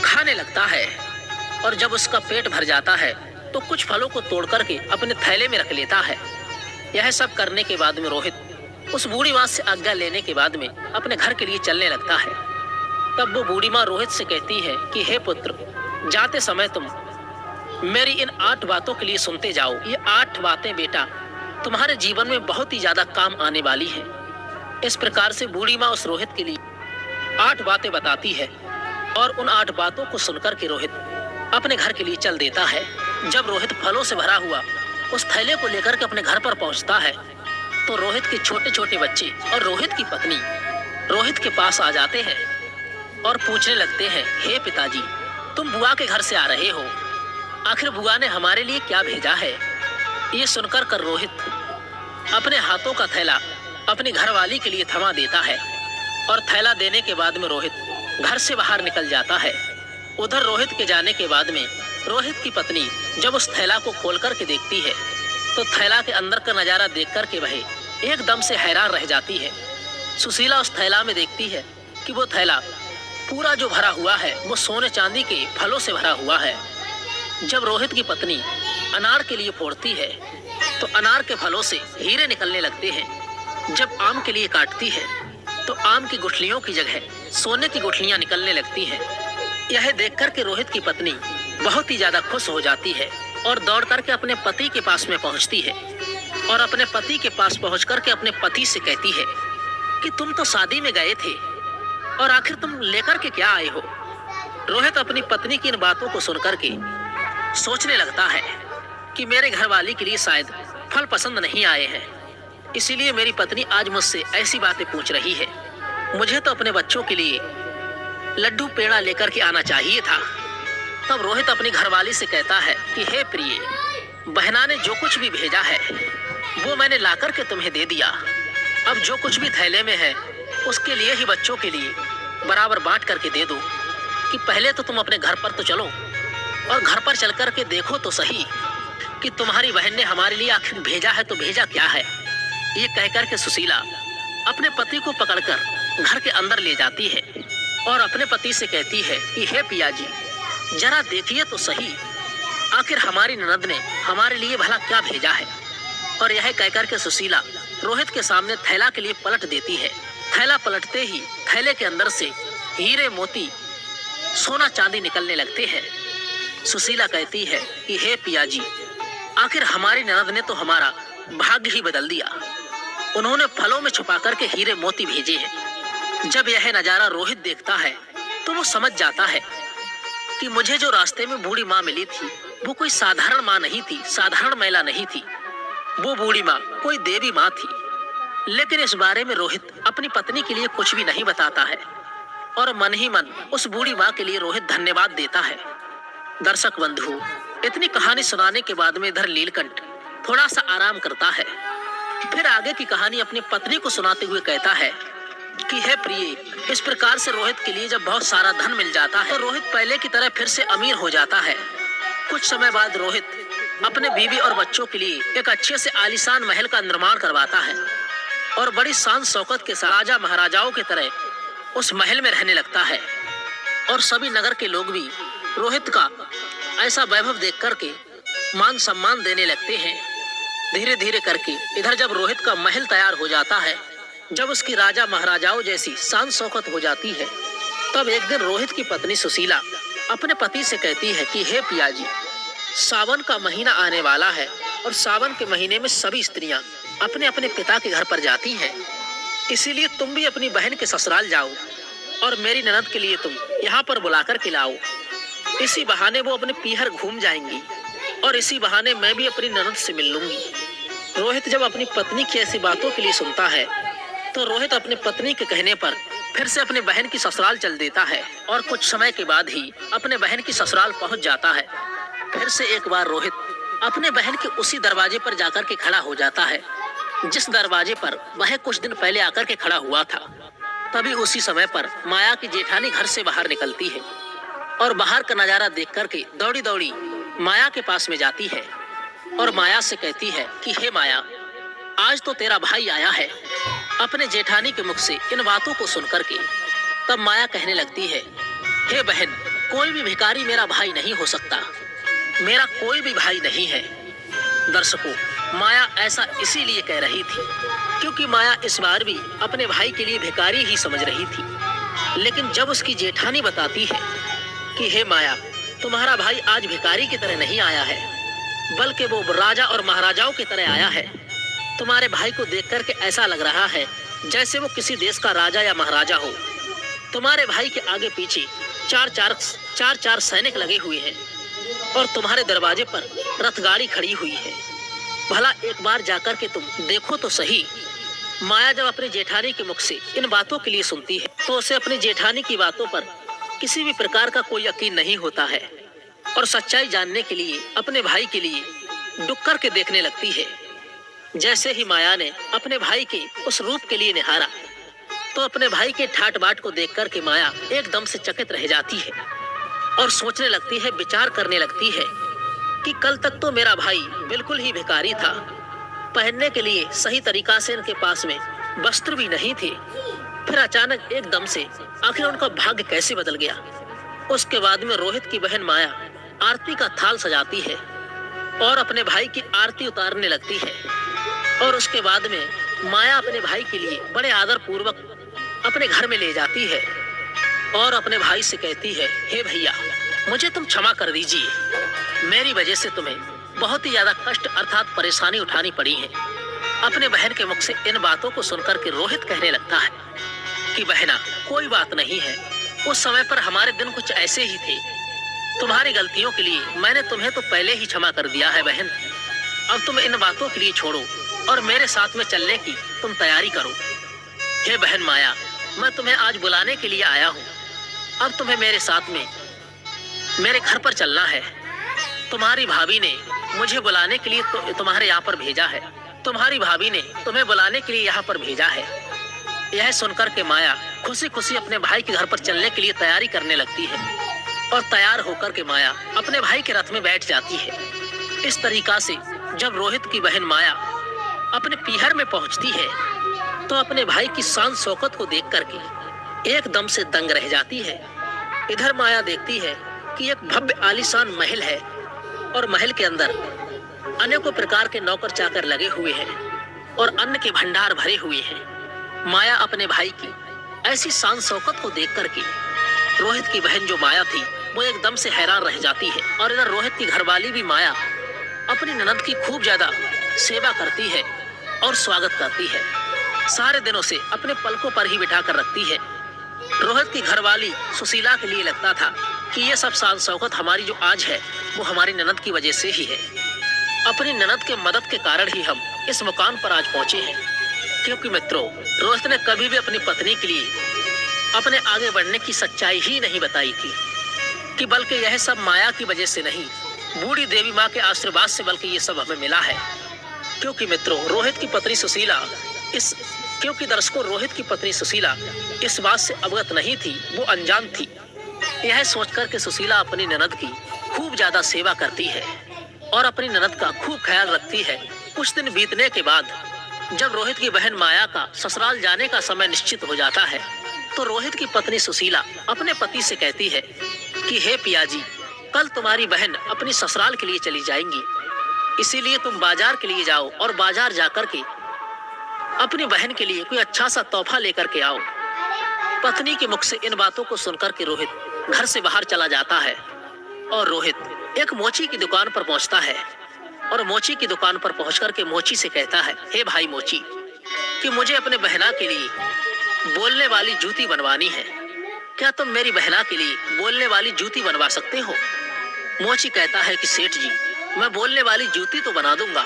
खाने लगता है, और जब उसका पेट भर जाता है तो कुछ फलों को तोड़ करके अपने थैले में रख लेता है। यह सब करने के बाद में रोहित उस बूढ़ी माँ से आज्ञा लेने के बाद में अपने घर के लिए चलने लगता है। तब वो बूढ़ी माँ रोहित से कहती है कि हे पुत्र, जाते समय तुम मेरी इन 8 बातों के लिए सुनते जाओ। ये 8 बातें बेटा तुम्हारे जीवन में बहुत ही ज्यादा काम आने वाली हैं। इस प्रकार से बूढ़ी माँ उस रोहित के लिए 8 बातें बताती है, और उन 8 बातों को सुनकर के रोहित अपने घर के लिए चल देता है। जब रोहित फलों से भरा हुआ उस थैले को लेकर के अपने घर पर पहुंचता है तो रोहित के छोटे छोटे बच्चे और रोहित की पत्नी रोहित के पास आ जाते हैं और पूछने लगते हैं, हे पिताजी, तुम बुआ के घर से आ रहे हो, आखिर बुआ ने हमारे लिए क्या भेजा है? ये सुनकर कर रोहित अपने हाथों का थैला अपनी घरवाली के लिए थमा देता है, और थैला देने के बाद में रोहित घर से बाहर निकल जाता है। उधर रोहित के जाने के बाद में रोहित की पत्नी जब उस थैला को खोल करके देखती है तो थैला के अंदर का नजारा देख कर के वह एकदम से हैरान रह जाती है। सुशीला उस थैला में देखती है कि वो थैला पूरा जो भरा हुआ है वो सोने चांदी के फलों से भरा हुआ है। जब रोहित की पत्नी अनार के लिए फोड़ती है तो अनार के फलों से हीरे निकलने लगते हैं। जब आम के लिए काटती है तो आम की गुठलियों की जगह सोने की गुठलियां निकलने लगती हैं। यह देख कर के रोहित की पत्नी बहुत ही ज्यादा खुश हो जाती है और दौड़ करके अपने पति के पास में पहुंचती है, और अपने पति के पास पहुंच करके अपने पति से कहती है कि तुम तो शादी में गए थे और आखिर तुम लेकर के क्या आए हो? रोहित अपनी पत्नी की इन बातों को सुनकर के सोचने लगता है कि मेरे घरवाली के लिए शायद फल पसंद नहीं आए हैं, इसीलिए मेरी पत्नी आज मुझसे ऐसी बातें पूछ रही है। मुझे तो अपने बच्चों के लिए लड्डू पेड़ा लेकर के आना चाहिए था। तब रोहित अपनी घरवाली से कहता है कि हे प्रिय, बहना ने जो कुछ भी भेजा है वो मैंने लाकर के तुम्हें दे दिया। अब जो कुछ भी थैले में है उसके लिए ही बच्चों के लिए बराबर बांट करके दे दो। कि पहले तो तुम अपने घर पर तो चलो और घर पर चल कर के देखो तो सही कि तुम्हारी बहन ने हमारे लिए आखिर भेजा है तो भेजा क्या है। ये कहकर के सुशीला अपने पति को पकड़कर घर के अंदर ले जाती है और अपने पति से कहती है कि हे पिया जी, जरा देखिए तो सही आखिर हमारी ननद ने हमारे लिए भला क्या भेजा है। और यह कहकर के सुशीला रोहित के सामने थैला के लिए पलट देती है। थैला पलटते ही थैले के अंदर से हीरे मोती सोना चांदी निकलने लगते हैं। सुशीला कहती है कि हे पिया जी, आखिर हमारी ननद ने तो हमारा भाग्य ही बदल दिया। उन्होंने फलों में छुपा करके हीरे मोती भेजे हैं। जब यह नजारा रोहित देखता है तो वो समझ जाता है कि मुझे जो रास्ते में बूढ़ी माँ मिली थी वो कोई साधारण माँ नहीं थी, साधारण महिला नहीं थी। वो बूढ़ी माँ कोई देवी माँ थी। लेकिन इस बारे में रोहित अपनी पत्नी के लिए कुछ भी नहीं बताता है और मन ही मन उस बूढ़ी माँ के लिए रोहित धन्यवाद देता है। दर्शक बंधु, इतनी कहानी सुनाने के बाद में इधर नीलकंठ थोड़ा सा आराम करता है। फिर आगे की कहानी अपनी पत्नी को सुनाते हुए कहता है कि हे प्रिय, इस प्रकार से रोहित के लिए जब बहुत सारा धन मिल जाता है तो रोहित पहले की तरह फिर से अमीर हो जाता है। कुछ समय बाद रोहित अपने बीवी और बच्चों के लिए एक अच्छे से आलीशान महल का निर्माण करवाता है और बड़ी शान शौकत के साथ राजा महाराजाओं की तरह उस महल में रहने लगता है। और सभी नगर के लोग भी रोहित का ऐसा वैभव देख करके मान सम्मान देने लगते हैं। धीरे धीरे करके इधर जब रोहित का महल तैयार हो जाता है, जब उसकी राजा महाराजाओं जैसी शान शौकत हो जाती है, तब एक दिन रोहित की पत्नी सुशीला अपने पति से कहती है कि हे पिया जी, सावन का महीना आने वाला है और सावन के महीने में सभी स्त्रियां अपने अपने पिता के घर पर जाती हैं, इसीलिए तुम भी अपनी बहन के ससुराल जाओ और मेरी ननद के लिए तुम यहाँ पर बुलाकर के लाओ। इसी बहाने वो अपने पीहर घूम जाएंगी और इसी बहाने मैं भी अपनी ननद से मिल लूंगी। रोहित जब अपनी पत्नी की ऐसी बातों के लिए सुनता है तो रोहित अपनी पत्नी के कहने पर फिर से अपने बहन की ससुराल चल देता है और कुछ समय के बाद ही अपने बहन की ससुराल पहुंच जाता है। फिर से एक बार रोहित अपने बहन के उसी दरवाजे पर जाकर के खड़ा हो जाता है जिस दरवाजे पर वह कुछ दिन पहले आकर के खड़ा हुआ था। तभी उसी समय पर माया की जेठानी घर से बाहर निकलती है और बाहर का नजारा देख करके दौड़ी दौड़ी माया के पास में जाती है और माया से कहती है कि हे माया, आज तो तेरा भाई आया है। अपने जेठानी के मुख से इन बातों को सुनकर के तब माया कहने लगती है, हे बहन, कोई भी भिखारी मेरा भाई नहीं हो सकता, मेरा कोई भी भाई नहीं है। दर्शकों, माया ऐसा इसीलिए कह रही थी क्योंकि माया इस बार भी अपने भाई के लिए भिखारी ही समझ रही थी। लेकिन जब उसकी जेठानी बताती है कि हे माया, तुम्हारा भाई आज भिखारी की तरह नहीं आया है, बल्कि वो राजा और महाराजाओं की तरह आया है। तुम्हारे भाई को देख करके ऐसा लग रहा है जैसे वो किसी देश का राजा या महाराजा हो। तुम्हारे भाई के आगे पीछे चार चार सैनिक लगे हुए हैं और तुम्हारे दरवाजे पर रथगाड़ी खड़ी हुई है। भला एक बार जाकर के तुम देखो तो सही। माया जब अपनी जेठानी के मुख से इन बातों के लिए सुनती है तो उसे अपनी जेठानी की बातों पर किसी भी प्रकार का कोई यकीन नहीं होता है और सच्चाई जानने के लिए अपने भाई के लिए डुक कर के देखने लगती है। जैसे ही माया ने अपने भाई के उस रूप के लिए निहारा तो अपने भाई के ठाट बाट को देख कर के माया एकदम से चकित रह जाती है और सोचने लगती है, विचार करने लगती है कि कल तक तो मेरा भाई बिल्कुल ही भिखारी था, पहनने के लिए सही तरीका से इनके पास में वस्त्र भी नहीं थे। फिर अचानक एकदम से आखिर उनका भाग्य कैसे बदल गया। उसके बाद में रोहित की बहन माया आरती का थाल सजाती है और अपने भाई की आरती उतारने लगती है और उसके बाद में माया अपने भाई के लिए बड़े आदर पूर्वक अपने घर में ले जाती है और अपने भाई से कहती है, हे भैया, मुझे तुम क्षमा कर दीजिए, मेरी वजह से तुम्हें बहुत ही ज्यादा कष्ट अर्थात परेशानी उठानी पड़ी है। अपने बहन के मुख से इन बातों को सुनकर के रोहित कहने लगता है कि बहना, कोई बात नहीं है, उस समय पर हमारे दिन कुछ ऐसे ही थे। तुम्हारी गलतियों के लिए मैंने तुम्हें तो पहले ही क्षमा कर दिया है बहन। अब तुम इन बातों के लिए छोड़ो और मेरे साथ में चलने की तुम तैयारी करो। हे बहन माया, मैं तुम्हें आज बुलाने के लिए आया हूँ। अब तुम्हें मेरे साथ में मेरे घर पर चलना है। तुम्हारी भाभी ने मुझे बुलाने के लिए तुम्हारे यहाँ पर भेजा है। तुम्हारी भाभी ने तुम्हें बुलाने के लिए यहाँ पर भेजा है। यह सुनकर के माया खुशी खुशी अपने भाई के घर पर चलने के लिए तैयारी करने लगती है और तैयार होकर के माया अपने भाई के रथ में बैठ जाती है। इस तरीका से जब रोहित की बहन माया अपने पीहर में पहुंचती है तो अपने भाई की शान शौकत को देख करके एकदम से दंग रह जाती है। इधर माया देखती है कि एक भव्य आलीशान महल है और महल के अंदर अनेकों प्रकार के नौकर चाकर लगे हुए हैं और अन्न के भंडार भरे हुए हैं। माया अपने भाई की ऐसी शान शौकत को देख करके रोहित की बहन जो माया थी वो एकदम से हैरान रह जाती है और इधर रोहित की घरवाली भी माया अपनी ननद की खूब ज्यादा सेवा करती है और स्वागत करती है। सारे दिनों से अपने पलकों पर ही बिठा कर रखती है। रोहित की घरवाली सुशीला के लिए लगता था कि ये सब शान शौकत हमारी जो आज है वो हमारी ननद की वजह से ही है। अपनी ननद के मदद के कारण ही हम इस मुकाम पर आज पहुंचे हैं। क्योंकि मित्रों, रोहित ने कभी भी अपनी पत्नी के लिए अपने आगे बढ़ने की सच्चाई ही नहीं बताई थी कि बल्कि यह सब माया की वजह से नहीं, बूढ़ी देवी माँ के आशीर्वाद से बल्कि ये सब हमें मिला है। क्योंकि मित्रों, रोहित की पत्नी सुशीला रोहित की पत्नी सुशीला इस बात से अवगत नहीं थी, वो अनजान थी। यह सोचकर के सुशीला अपनी ननद की खूब ज्यादा सेवा करती है और अपनी ननद का खूब ख्याल रखती है। कुछ दिन बीतने के बाद जब रोहित की बहन माया का ससुराल जाने का समय निश्चित हो जाता है तो रोहित की पत्नी सुशीला अपने पति से कहती है कि हे पिया जी, कल तुम्हारी बहन अपनी ससुराल के लिए चली जाएंगी, इसीलिए तुम बाजार के लिए जाओ और बाजार जाकर के अपनी बहन के लिए कोई अच्छा सा तोहफा लेकर के आओ। पत्नी के मुख से इन बातों को सुनकर के रोहित घर से बाहर चला जाता है और रोहित एक मोची की दुकान पर पहुंचता है और मोची की दुकान पर पहुंचकर के मोची से कहता है, हे भाई मोची, कि मुझे अपने बहना के लिए बोलने वाली जूती बनवानी है। क्या तुम मेरी बहना के लिए बोलने वाली जूती बनवा सकते हो? मोची कहता है कि सेठ जी, मैं बोलने वाली जूती तो बना दूंगा,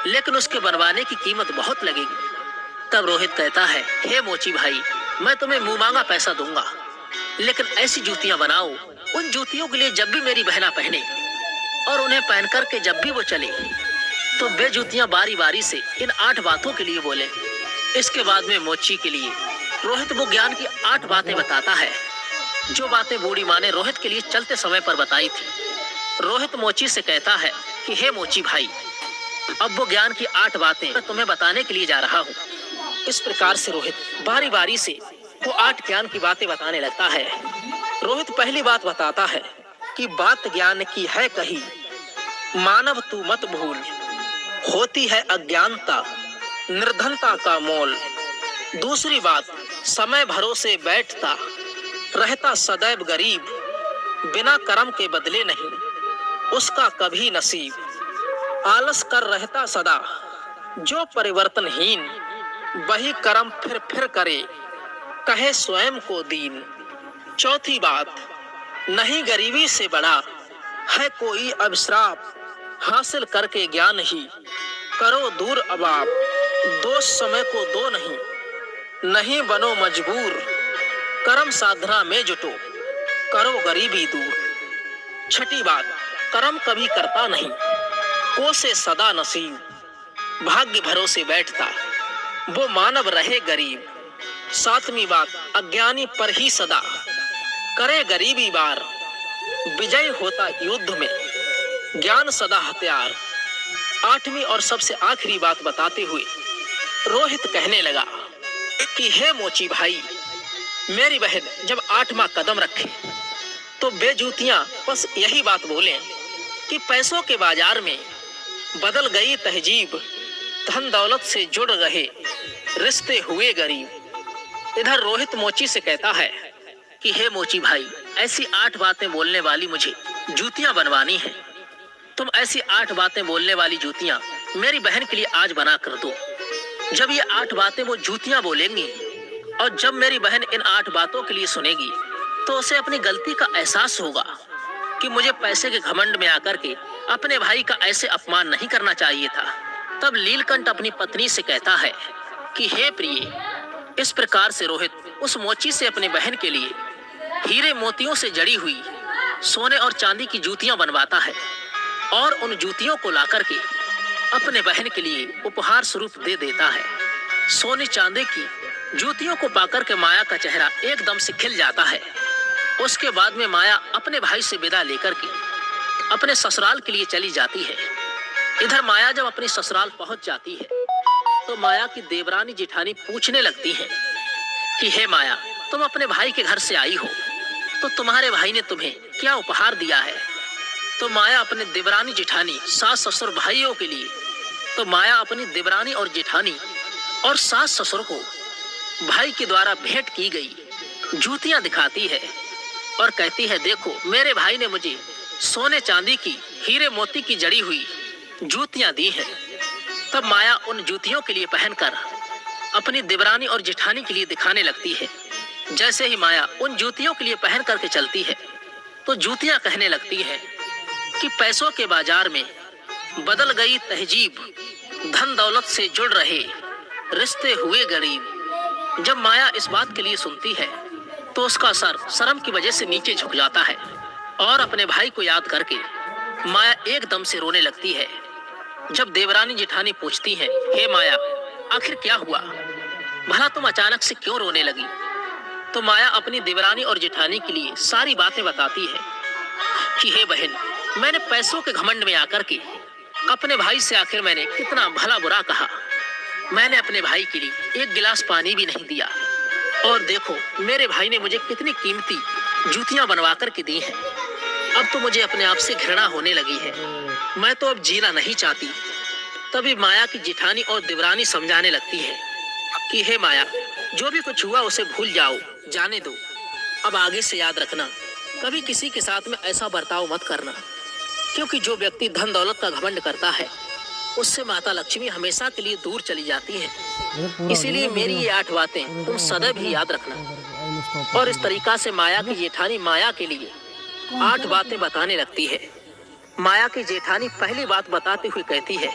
लेकिन उसके बनवाने की कीमत बहुत लगेगी। तब रोहित कहता है, हे मोची भाई, मैं तुम्हें मुंह मांगा पैसा दूंगा, लेकिन ऐसी जूतियां बनाओ, उन जूतियों के लिए जब भी मेरी बहना पहने और उन्हें पहन करके जब भी वो चले तो वे जूतियां बारी बारी से इन 8 बातों के लिए बोले। इसके बाद में मोची के लिए रोहित वो ज्ञान की 8 बातें बताता है, जो बातें बूढ़ी माँ ने रोहित के लिए चलते समय पर बताई थी। रोहित मोची से कहता है कि हे मोची भाई, अब वो ज्ञान की 8 बातें मैं तुम्हें बताने के लिए जा रहा हूँ। इस प्रकार से रोहित बारी बारी से वो 8 ज्ञान की बातें बताने लगता है। रोहित पहली बात बताता है कि बात ज्ञान की है कही, मानव तू मत भूल, होती है अज्ञानता निर्धनता का मोल। दूसरी बात, समय भरोसे बैठता रहता सदैव गरीब, बिना कर्म के बदले नहीं उसका कभी नसीब। आलस कर रहता सदा जो परिवर्तनहीन, वही कर्म फिर करे कहे स्वयं को दीन। चौथी बात, नहीं गरीबी से बड़ा है कोई अभिश्राप, हासिल करके ज्ञान ही करो दूर अबाप। दोष समय को दो नहीं बनो मजबूर, कर्म साधना में जुटो करो गरीबी दूर। छठी बात, कर्म कभी करता नहीं कोसे सदा नसीब, भाग्य भरोसे बैठता वो मानव रहे गरीब। सातवीं बात, अज्ञानी पर ही सदा करे गरीबी बार, विजय होता युद्ध में ज्ञान सदा हथियार। आठवीं और सबसे आखिरी बात बताते हुए रोहित कहने लगा कि हे मोची भाई, मेरी बहन जब 8वां कदम रखे तो बेजूतियां बस यही बात बोलें कि पैसों के बाजार में बदल गई तहजीब, धन दौलत से जुड़ रहे रिश्ते हुए गरीब। इधर रोहित मोची से कहता है कि हे मोची भाई, ऐसी 8 बातें बोलने वाली मुझे जूतियां बनवानी हैं। तुम ऐसी 8 बातें बोलने वाली जूतियां मेरी बहन के लिए आज बना कर दो। जब ये 8 बातें वो जूतियां बोलेंगी और जब मेरी बहन इन 8 बातों के लिए सुनेगी तो उसे अपनी गलती का एहसास होगा कि मुझे पैसे के घमंड में आकर के अपने भाई का ऐसे अपमान नहीं करना चाहिए था। तब लीलकंठ अपनी पत्नी से कहता है कि हे प्रिय, इस प्रकार से रोहित उस मोची से अपने बहन के लिए हीरे मोतियों से जड़ी हुई सोने और चांदी की जूतियां बनवाता है और उन जूतियों को लाकर के अपने बहन के लिए उपहार स्वरूप दे देता है। सोने चांदी की जूतियों को पाकर के माया का चेहरा एकदम से खिल जाता है। उसके बाद में माया अपने भाई से विदा लेकर के अपने ससुराल के लिए चली जाती है। इधर माया जब अपनी ससुराल पहुंच जाती है तो माया की देवरानी जेठानी पूछने लगती है कि हे माया, तुम अपने भाई के घर से आई हो तो तुम्हारे भाई ने तुम्हें क्या उपहार दिया है? तो माया अपने देवरानी जेठानी सास ससुर भाइयों के लिए तो माया अपनी देवरानी और जेठानी और सास ससुर को भाई के द्वारा भेंट की गई जूतियां दिखाती है और कहती है, देखो मेरे भाई ने मुझे सोने चांदी की हीरे मोती की जड़ी हुई जूतियां दी हैं। तब माया उन जूतियों के लिए पहनकर अपनी देवरानी और जेठानी के लिए दिखाने लगती है। जैसे ही माया उन जूतियों के लिए पहन करके चलती है तो जूतियां कहने लगती है कि पैसों के बाजार में बदल गई तहजीब, धन दौलत से जुड़ रहे रिश्ते हुए गरीब। जब माया इस बात के लिए सुनती है तो उसका सर शर्म की वजह से नीचे झुक जाता है और अपने भाई को याद करके माया एकदम से रोने लगती है। जब देवरानी जेठानी पूछती है, हे माया, आखिर क्या हुआ? भला तुम अचानक से क्यों रोने लगी? तो माया अपनी देवरानी और जेठानी के लिए सारी बातें बताती है कि हे बहन, मैंने पैसों के घमंड में आकर के अपने भाई से आखिर मैंने कितना भला बुरा कहा। मैंने अपने भाई के लिए एक गिलास पानी भी नहीं दिया और देखो मेरे भाई ने मुझे कितनी कीमती जूतियां बनवा कर के दी हैं। अब तो मुझे अपने आप से घृणा होने लगी है, मैं तो अब जीना नहीं चाहती। तभी माया की जेठानी और देवरानी समझाने लगती है कि हे माया, जो भी कुछ हुआ उसे भूल जाओ, जाने दो। अब आगे से याद रखना, कभी किसी के साथ में ऐसा बर्ताव मत करना, क्योंकि जो व्यक्ति धन दौलत का घमंड करता है उससे माता लक्ष्मी हमेशा के लिए दूर चली जाती है। इसीलिए मेरी ये 8 बातें तुम सदैव ही याद रखना। और इस तरीका से माया की जेठानी माया के लिए 8 बातें बताने लगती है। माया की जेठानी पहली बात बताते हुए कहती है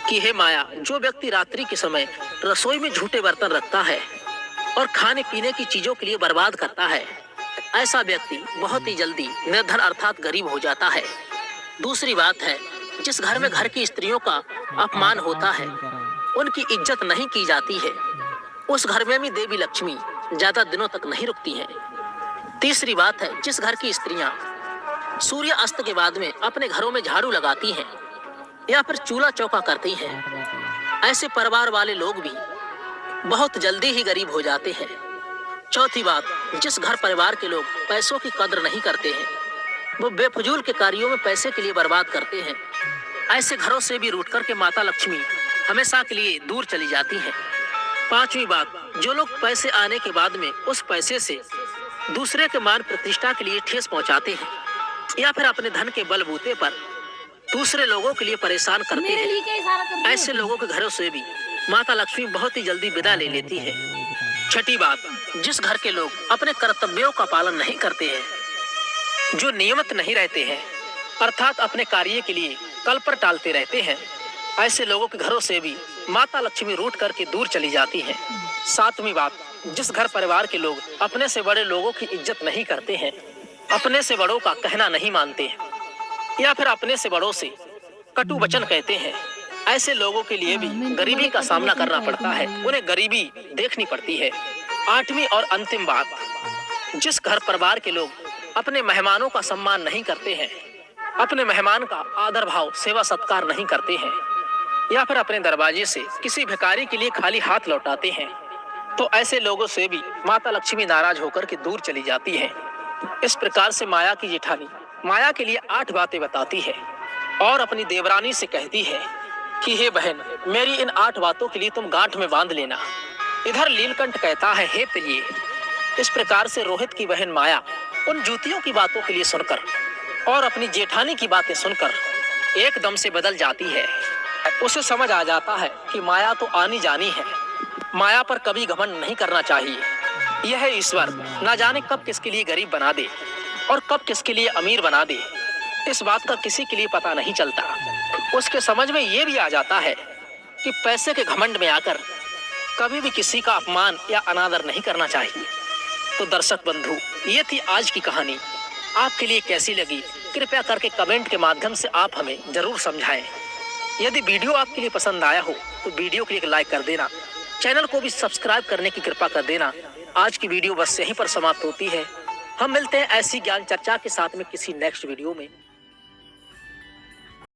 कि हे माया, जो व्यक्ति रात्रि के समय रसोई में झूठे बर्तन रखता है और खाने पीने की चीजों के लिए बर्बाद करता है, ऐसा व्यक्ति बहुत ही जल्दी निर्धन अर्थात गरीब हो जाता है। दूसरी बात है, जिस घर में घर की स्त्रियों का अपमान होता है, उनकी इज्जत नहीं की जाती है, उस घर में भी देवी लक्ष्मी ज्यादा दिनों तक नहीं रुकती हैं। तीसरी बात है, जिस घर की स्त्रियां सूर्य अस्त के बाद में अपने घरों में झाड़ू लगाती हैं या फिर चूल्हा चौका करती हैं, ऐसे परिवार वाले लोग भी बहुत जल्दी ही गरीब हो जाते हैं। चौथी बात, जिस घर परिवार के लोग पैसों की कद्र नहीं करते हैं, वो बेफजूल के कार्यों में पैसे के लिए बर्बाद करते हैं, ऐसे घरों से भी रूठ कर के माता लक्ष्मी हमेशा के लिए दूर चली जाती हैं। पांचवी बात, जो लोग पैसे आने के बाद में उस पैसे से दूसरे के मान प्रतिष्ठा के लिए ठेस पहुंचाते हैं या फिर अपने धन के बलबूते पर दूसरे लोगों के लिए परेशान करते हैं, ऐसे लोगों के घरों से भी माता लक्ष्मी बहुत ही जल्दी विदा ले लेती है। छठी बात, जिस घर के लोग अपने कर्तव्यों का पालन नहीं करते हैं, जो नियमित नहीं रहते हैं अर्थात अपने कार्य के लिए कल पर टालते रहते हैं, ऐसे लोगों के घरों से भी माता लक्ष्मी रूठ करके दूर चली जाती हैं। सातवीं बात, जिस घर परिवार के लोग अपने से बड़े लोगों की इज्जत नहीं करते हैं, अपने से बड़ों का कहना नहीं मानते हैं या फिर अपने से बड़ों से कटु वचन कहते हैं, ऐसे लोगों के लिए भी गरीबी का सामना करना पड़ता है, उन्हें गरीबी देखनी पड़ती है। आठवीं और अंतिम बात, जिस घर परिवार के लोग अपने मेहमानों का सम्मान नहीं करते हैं, अपने मेहमान का आदर भाव सेवा सत्कार नहीं करते हैं या फिर अपने दरवाजे से किसी भिखारी के लिए खाली हाथ लौटाते हैं, तो ऐसे लोगों से भी माता लक्ष्मी नाराज होकर के दूर चली जाती है। इस प्रकार से माया की जेठानी माया के लिए 8 बातें बताती है और अपनी देवरानी से कहती है कि हे बहन, मेरी इन 8 बातों के लिए तुम गांठ में बांध लेना। इधर लीलकंठ कहता है, हे प्रिय। इस प्रकार से रोहित की बहन माया उन जूतियों की बातों के लिए सुनकर और अपनी जेठानी की बातें सुनकर एकदम से बदल जाती है। उसे समझ आ जाता है कि माया तो आनी जानी है, माया पर कभी घमंड नहीं करना चाहिए। यह ईश्वर न जाने कब किसके लिए गरीब बना दे और कब किसके लिए अमीर बना दे, इस बात का किसी के लिए पता नहीं चलता। उसके समझ में ये भी आ जाता है कि पैसे के घमंड में आकर कभी भी किसी का अपमान या अनादर नहीं करना चाहिए। तो दर्शक बंधु, ये थी आज की कहानी। आपके लिए कैसी लगी कृपया करके कमेंट के माध्यम से आप हमें जरूर समझाएं। यदि वीडियो आपके लिए पसंद आया हो तो वीडियो को एक लाइक कर देना, चैनल को भी सब्सक्राइब करने की कृपा कर देना। आज की वीडियो बस यहीं पर समाप्त होती है। हम मिलते हैं ऐसी ज्ञान चर्चा के साथ में किसी नेक्स्ट वीडियो में।